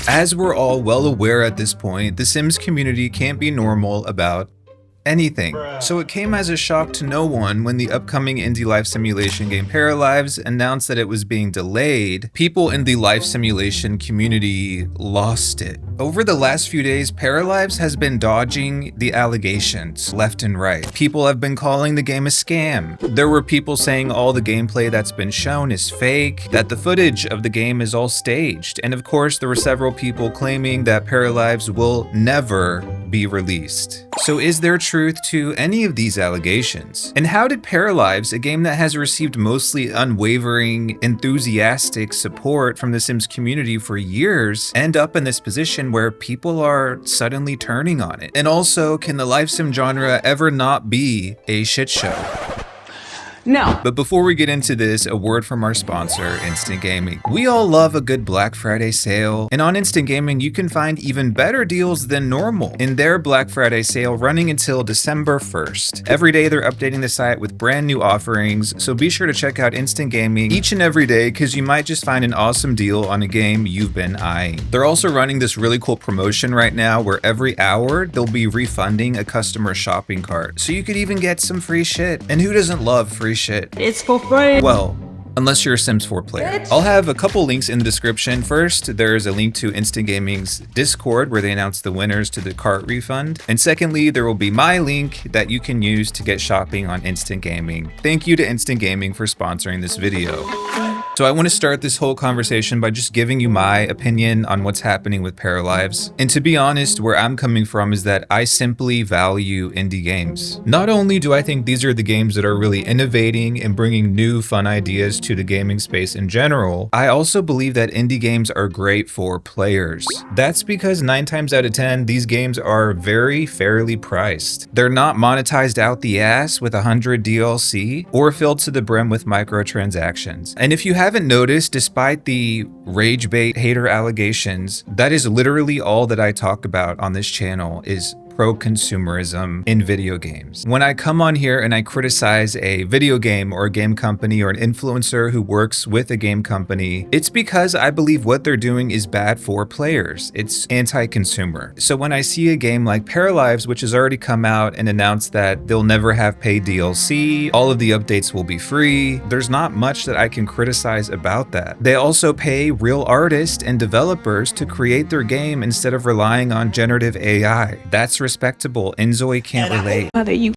As we're all well aware at this point, the Sims community can't be normal about anything. So it came as a shock to no one when the upcoming indie life simulation game Paralives announced that it was being delayed. People in the life simulation community lost it. Over the last few days, Paralives has been dodging the allegations left and right. People have been calling the game a scam. There were people saying all the gameplay that's been shown is fake, that the footage of the game is all staged, and of course there were several people claiming that Paralives will never be released. So is there truth to any of these allegations? And how did Paralives, a game that has received mostly unwavering, enthusiastic support from the Sims community for years, end up in this position where people are suddenly turning on it? And also, can the life sim genre ever not be a shit show? No. But before we get into this, a word from our sponsor, Instant Gaming. We all love a good Black Friday sale, and on Instant Gaming, you can find even better deals than normal in their Black Friday sale running until December 1st. Every day, they're updating the site with brand new offerings, so be sure to check out Instant Gaming each and every day because you might just find an awesome deal on a game you've been eyeing. They're also running this really cool promotion right now where every hour, they'll be refunding a customer shopping cart, so you could even get some free shit. And who doesn't love free shit? It's for free. Well, unless you're a Sims 4 player. I'll have a couple links in the description. First, there's a link to Instant Gaming's Discord where they announce the winners to the cart refund. And secondly, there will be my link that you can use to get shopping on Instant Gaming. Thank you to Instant Gaming for sponsoring this video. So I want to start this whole conversation by just giving you my opinion on what's happening with Paralives. And to be honest, where I'm coming from is that I simply value indie games. Not only do I think these are the games that are really innovating and bringing new fun ideas to the gaming space in general, I also believe that indie games are great for players. That's because 9 times out of 10, these games are very fairly priced. They're not monetized out the ass with 100 DLC or filled to the brim with microtransactions. And if you haven't noticed, despite the rage bait hater allegations, that is literally all that I talk about on this channel is pro-consumerism in video games. When I come on here and I criticize a video game or a game company or an influencer who works with a game company, it's because I believe what they're doing is bad for players. It's anti-consumer. So when I see a game like Paralives, which has already come out and announced that they'll never have paid DLC, all of the updates will be free, there's not much that I can criticize about that. They also pay real artists and developers to create their game instead of relying on generative AI. That's respectable. Enzoy can't relate. Mother, you.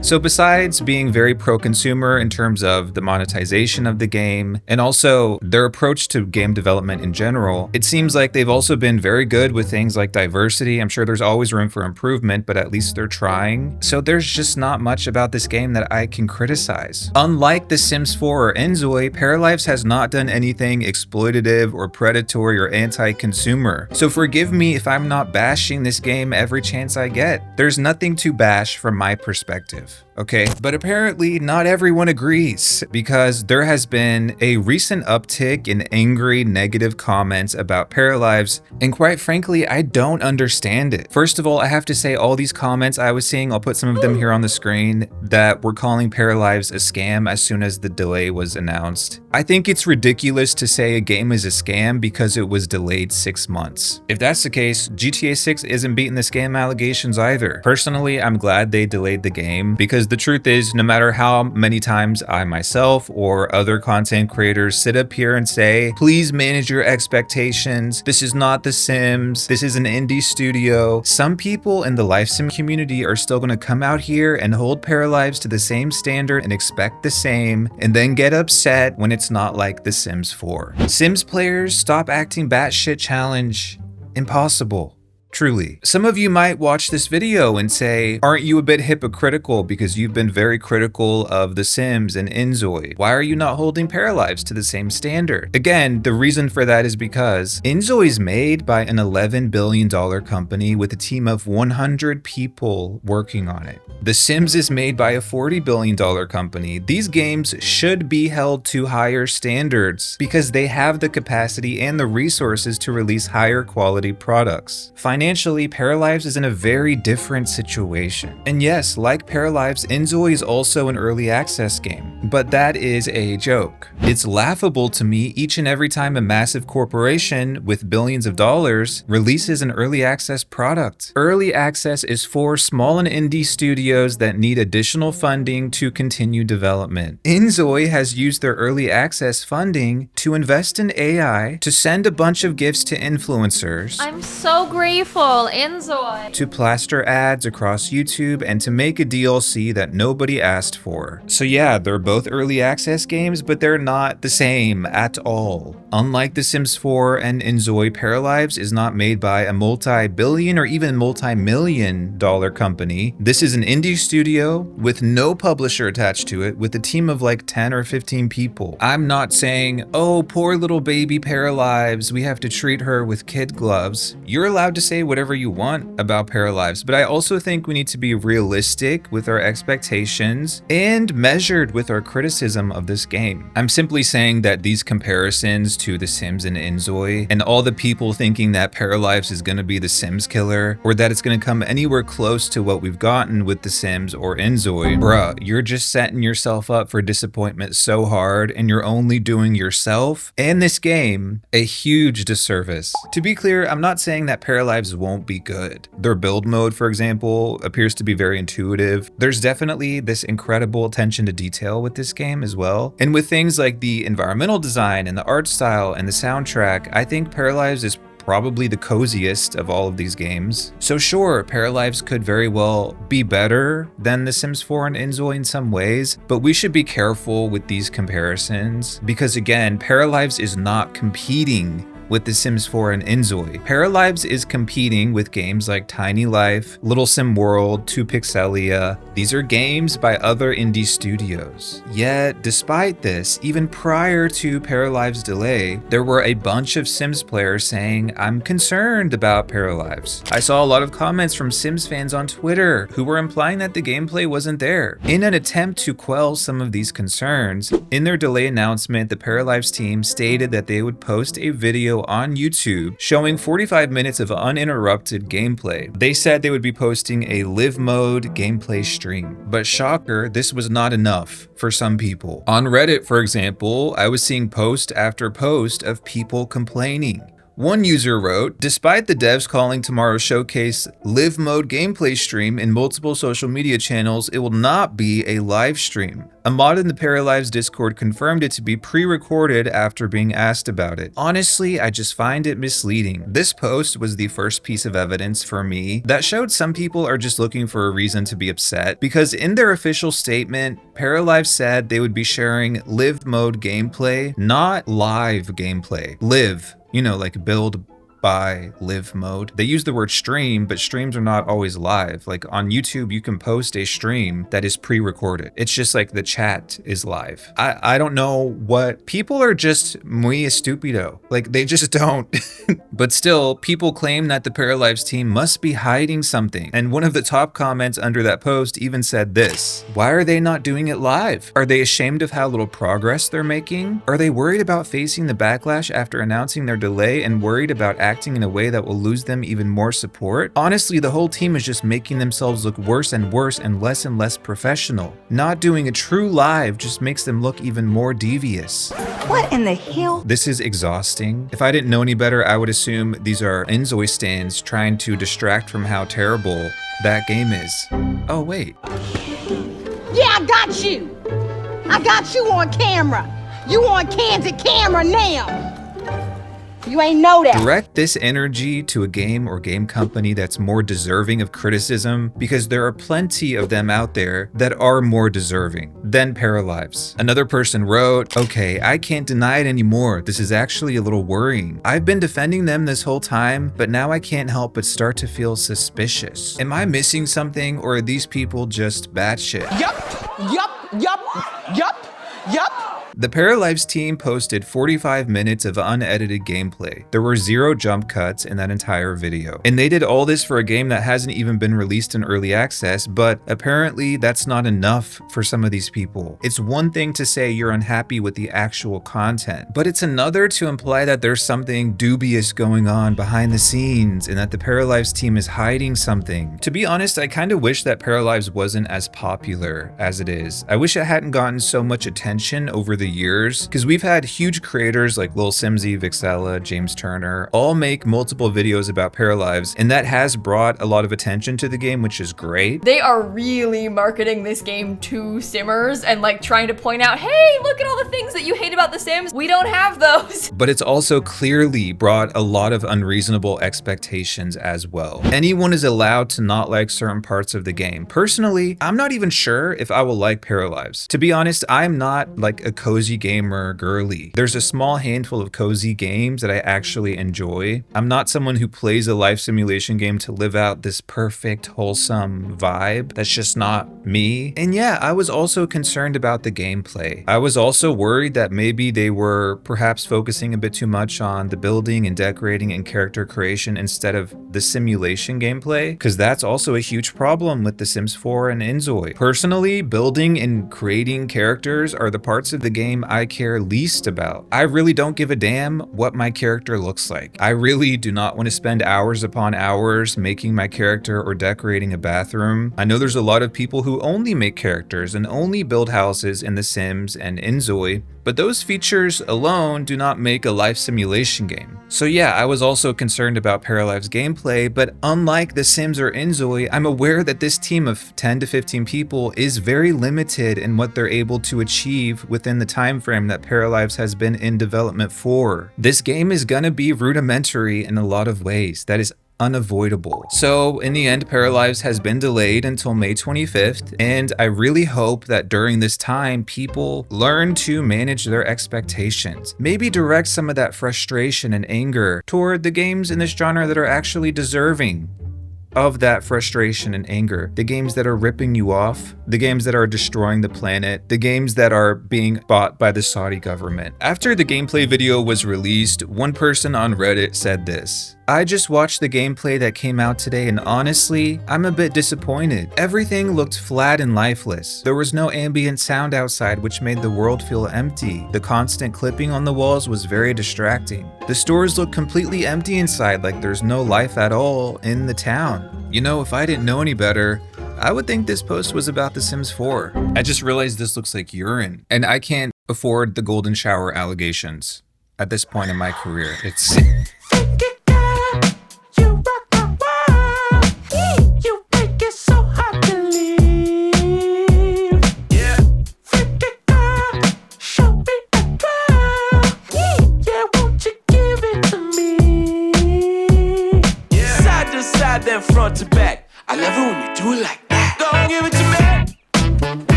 So besides being very pro-consumer in terms of the monetization of the game and also their approach to game development in general, it seems like they've also been very good with things like diversity. I'm sure there's always room for improvement, but at least they're trying. So there's just not much about this game that I can criticize. Unlike The Sims 4 or Enzoy, Paralives has not done anything exploitative or predatory or anti-consumer. So forgive me if I'm not bashing this game every chance I get. There's nothing to bash from my perspective. Okay, but apparently not everyone agrees because there has been a recent uptick in angry, negative comments about Paralives, and quite frankly, I don't understand it. First of all, I have to say all these comments I was seeing, I'll put some of them here on the screen, that were calling Paralives a scam as soon as the delay was announced. I think it's ridiculous to say a game is a scam because it was delayed 6 months. If that's the case, GTA 6 isn't beating the scam allegations either. Personally, I'm glad they delayed the game because the truth is, no matter how many times I myself or other content creators sit up here and say, please manage your expectations, this is not The Sims, this is an indie studio, some people in the life sim community are still going to come out here and hold Paralives to the same standard and expect the same, and then get upset when it's not like The Sims 4. Sims players, stop acting batshit challenge. Impossible. Truly. Some of you might watch this video and say, aren't you a bit hypocritical because you've been very critical of The Sims and Enzoy? Why are you not holding Paralives to the same standard? Again, the reason for that is because Enzoy is made by an $11 billion company with a team of 100 people working on it. The Sims is made by a $40 billion company. These games should be held to higher standards because they have the capacity and the resources to release higher quality products. Financially financially, Paralives is in a very different situation. And yes, like Paralives, Inzoi is also an early access game, but that is a joke. It's laughable to me each and every time a massive corporation with billions of dollars releases an early access product. Early access is for small and indie studios that need additional funding to continue development. Inzoi has used their early access funding to invest in AI, to send a bunch of gifts to influencers, I'm so grateful, Inzoi. to plaster ads across YouTube, and to make a DLC that nobody asked for. So yeah, they're both early access games, but they're not the same at all. Unlike The Sims 4 and Inzoi, Paralives is not made by a multi-billion or even multi-million dollar company. This is an indie studio with no publisher attached to it, with a team of like 10 or 15 people. I'm not saying, oh, poor little baby Paralives, we have to treat her with kid gloves. You're allowed to say whatever you want about Paralives, but I also think we need to be realistic with our expectations and measured with our criticism of this game. I'm simply saying that these comparisons to The Sims and Inzoi, and all the people thinking that Paralives is going to be The Sims killer, or that it's going to come anywhere close to what we've gotten with The Sims or Inzoi, bruh, you're just setting yourself up for disappointment so hard, and you're only doing yourself and this game a huge disservice. To be clear, I'm not saying that Paralives won't be good. Their build mode, for example, appears to be very intuitive. There's definitely this incredible attention to detail with this game as well. And with things like the environmental design and the art style and the soundtrack, I think Paralives is probably the coziest of all of these games. So sure, Paralives could very well be better than The Sims 4 and Inzoi in some ways, but we should be careful with these comparisons because again, Paralives is not competing with The Sims 4 and Inzoi. Paralives is competing with games like Tiny Life, Little Sim World, 2Pixelia. These are games by other indie studios. Yet, despite this, even prior to Paralives' delay, there were a bunch of Sims players saying, I'm concerned about Paralives. I saw a lot of comments from Sims fans on Twitter who were implying that the gameplay wasn't there. In an attempt to quell some of these concerns, in their delay announcement, the Paralives team stated that they would post a video on YouTube showing 45 minutes of uninterrupted gameplay. They said they would be posting a live mode gameplay stream, but shocker, this was not enough for some people. On Reddit, for example, I was seeing post after post of people complaining. One user wrote, despite the devs calling tomorrow's showcase live mode gameplay stream in multiple social media channels, it will not be a live stream. A mod in the Paralives Discord confirmed it to be pre-recorded after being asked about it. Honestly, I just find it misleading. This post was the first piece of evidence for me that showed some people are just looking for a reason to be upset, because in their official statement, Paralives said they would be sharing live mode gameplay, not live gameplay. Live. You know, like build by live mode. They use the word stream, but streams are not always live. Like on YouTube, you can post a stream that is pre-recorded. It's just like the chat is live. I don't know what, people are just muy estupido. Like they just don't. But still, people claim that the Paralives team must be hiding something. And one of the top comments under that post even said this: why are they not doing it live? Are they ashamed of how little progress they're making? Are they worried about facing the backlash after announcing their delay and worried about acting in a way that will lose them even more support? Honestly, the whole team is just making themselves look worse and less professional. Not doing a true live just makes them look even more devious. What in the hell? This is exhausting. If I didn't know any better, I would assume these are Inzoi stands trying to distract from how terrible that game is. Oh wait. Yeah, I got you. I got you on camera. You on candid camera now. You ain't know that. Direct this energy to a game or game company that's more deserving of criticism, because there are plenty of them out there that are more deserving than Paralives. Another person wrote, okay, I can't deny it anymore. This is actually a little worrying. I've been defending them this whole time, but now I can't help but start to feel suspicious. Am I missing something, or are these people just batshit? Yup. The Paralives team posted 45 minutes of unedited gameplay. There were 0 jump cuts in that entire video. And they did all this for a game that hasn't even been released in early access, but apparently that's not enough for some of these people. It's one thing to say you're unhappy with the actual content, but it's another to imply that there's something dubious going on behind the scenes and that the Paralives team is hiding something. To be honest, I kind of wish that Paralives wasn't as popular as it is. I wish it hadn't gotten so much attention over the years, because we've had huge creators like Lil Simsy, Vixella, James Turner, all make multiple videos about Paralives, and that has brought a lot of attention to the game, which is great. They are really marketing this game to Simmers and like trying to point out, hey, look at all the things that you hate about The Sims. We don't have those. But it's also clearly brought a lot of unreasonable expectations as well. Anyone is allowed to not like certain parts of the game. Personally, I'm not even sure if I will like Paralives. To be honest, I'm not like a cozy gamer girly. There's a small handful of cozy games that I actually enjoy. I'm not someone who plays a life simulation game to live out this perfect, wholesome vibe. That's just not me. And yeah, I was also concerned about the gameplay. I was also worried that maybe they were perhaps focusing a bit too much on the building and decorating and character creation instead of the simulation gameplay, because that's also a huge problem with The Sims 4 and Inzoi. Personally, building and creating characters are the parts of the game I care least about. I really don't give a damn what my character looks like. I really do not want to spend hours upon hours making my character or decorating a bathroom. I know there's a lot of people who only make characters and only build houses in The Sims and Inzoi, but those features alone do not make a life simulation game. So yeah, I was also concerned about Paralives gameplay, but unlike The Sims or Inzoi, I'm aware that this team of 10 to 15 people is very limited in what they're able to achieve within the time frame that Paralives has been in development for. This game is gonna be rudimentary in a lot of ways. That is unavoidable. So in the end, Paralives has been delayed until May 25th, and I really hope that during this time, people learn to manage their expectations. Maybe direct some of that frustration and anger toward the games in this genre that are actually deserving of that frustration and anger. The games that are ripping you off, the games that are destroying the planet, the games that are being bought by the Saudi government. After the gameplay video was released, one person on Reddit said this: "I just watched the gameplay that came out today and honestly, I'm a bit disappointed. Everything looked flat and lifeless. There was no ambient sound outside, which made the world feel empty. The constant clipping on the walls was very distracting. The stores look completely empty inside, like there's no life at all in the town. You know, if I didn't know any better, I would think this post was about The Sims 4. I just realized this looks like urine, and I can't afford the golden shower allegations at this point in my career. It's